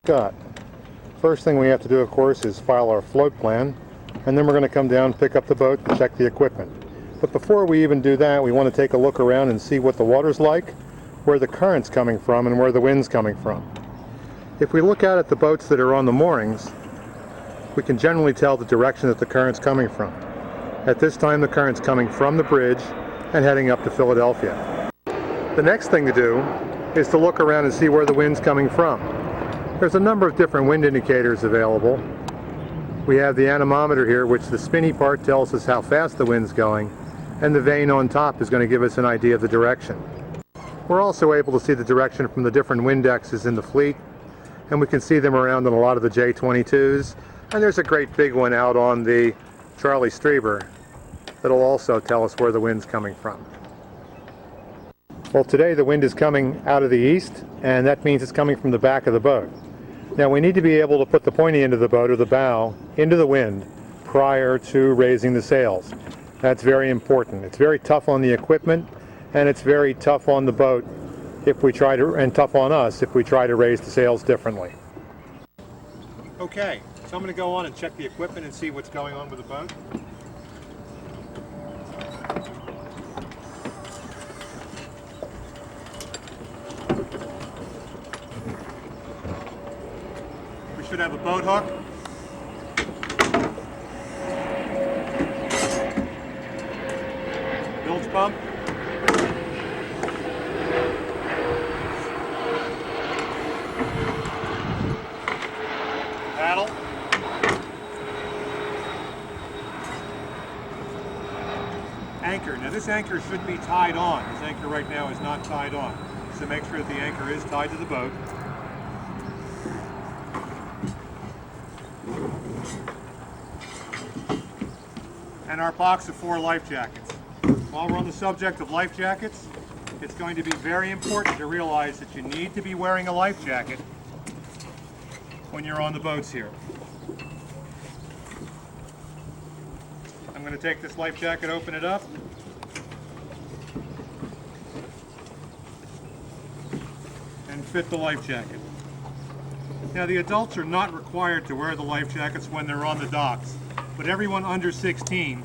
Scot. First thing we have to do, of course, is file our float plan, and then we're going to come down, pick up the boat, and check the equipment. But before we even do that, we want to take a look around and see what the water's like, where the current's coming from, and where the wind's coming from. If we look out at the boats that are on the moorings, we can generally tell the direction that the current's coming from. At this time, the current's coming from the bridge and heading up to Philadelphia. The next thing to do is to look around and see where the wind's coming from. There's a number of different wind indicators available. We have the anemometer here, which the spinny part tells us how fast the wind's going, and the vane on top is going to give us an idea of the direction. We're also able to see the direction from the different Windexes in the fleet, and we can see them around on a lot of the J-22s, and there's a great big one out on the Charlie Streber that'll also tell us where the wind's coming from. Well, today the wind is coming out of the east, and that means it's coming from the back of the boat. Now we need to be able to put the pointy end of the boat, or the bow, into the wind prior to raising the sails. That's very important. It's very tough on the equipment, and it's very tough on the boat if we try to, and tough on us if we try to raise the sails differently. Okay, so I'm going to go on and check the equipment and see what's going on with the boat. We should have a boat hook, bilge pump, paddle, anchor. Now this anchor should be tied on. This anchor right now is not tied on. So make sure that the anchor is tied to the boat. And our box of 4 life jackets. While we're on the subject of life jackets, it's going to be very important to realize that you need to be wearing a life jacket when you're on the boats here. I'm going to take this life jacket, open it up, and fit the life jacket. Now the adults are not required to wear the life jackets when they're on the docks, but everyone under 16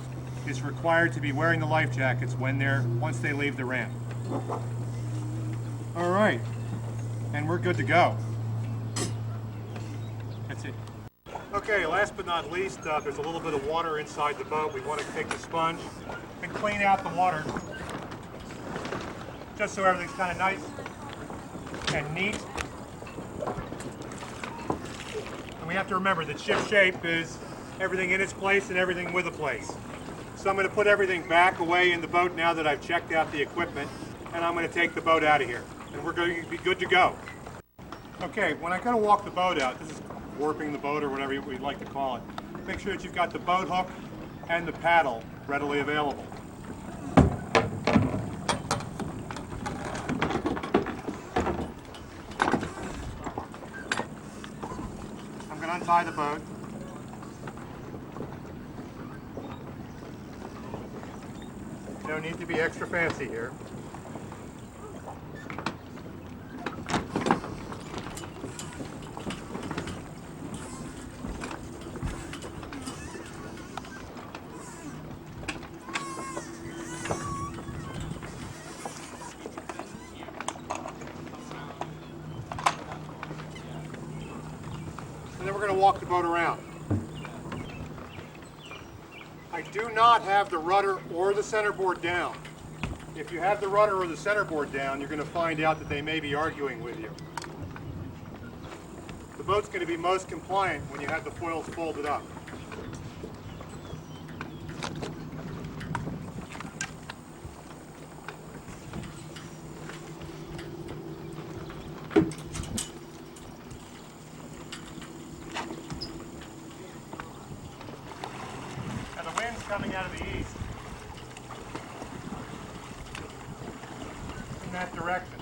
is required to be wearing the life jackets once they leave the ramp. All right, and we're good to go. That's it. Okay, last but not least, there's a little bit of water inside the boat. We want to take the sponge and clean out the water, just so everything's kind of nice and neat. And we have to remember that ship shape is everything in its place and everything with a place. So I'm going to put everything back away in the boat now that I've checked out the equipment, and I'm going to take the boat out of here, and we're going to be good to go. Okay, when I go to walk the boat out, this is warping the boat or whatever you'd like to call it, make sure that you've got the boat hook and the paddle readily available. I'm going to untie the boat. No need to be extra fancy here. And then we're going to walk the boat around. I do not have the rudder or the centerboard down. If you have the rudder or the centerboard down, you're going to find out that they may be arguing with you. The boat's going to be most compliant when you have the foils folded up. Coming out of the east in that direction.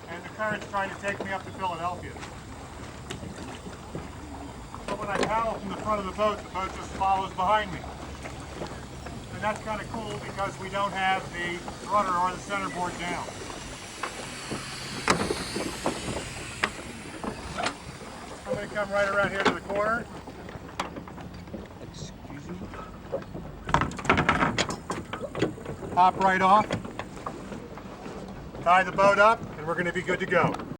And the current's trying to take me up to Philadelphia. So when I paddle from the front of the boat just follows behind me. And that's kind of cool because we don't have the rudder or the centerboard down. I'm going to come right around here to the corner. Excuse me? Hop right off. Tie the boat up and we're going to be good to go.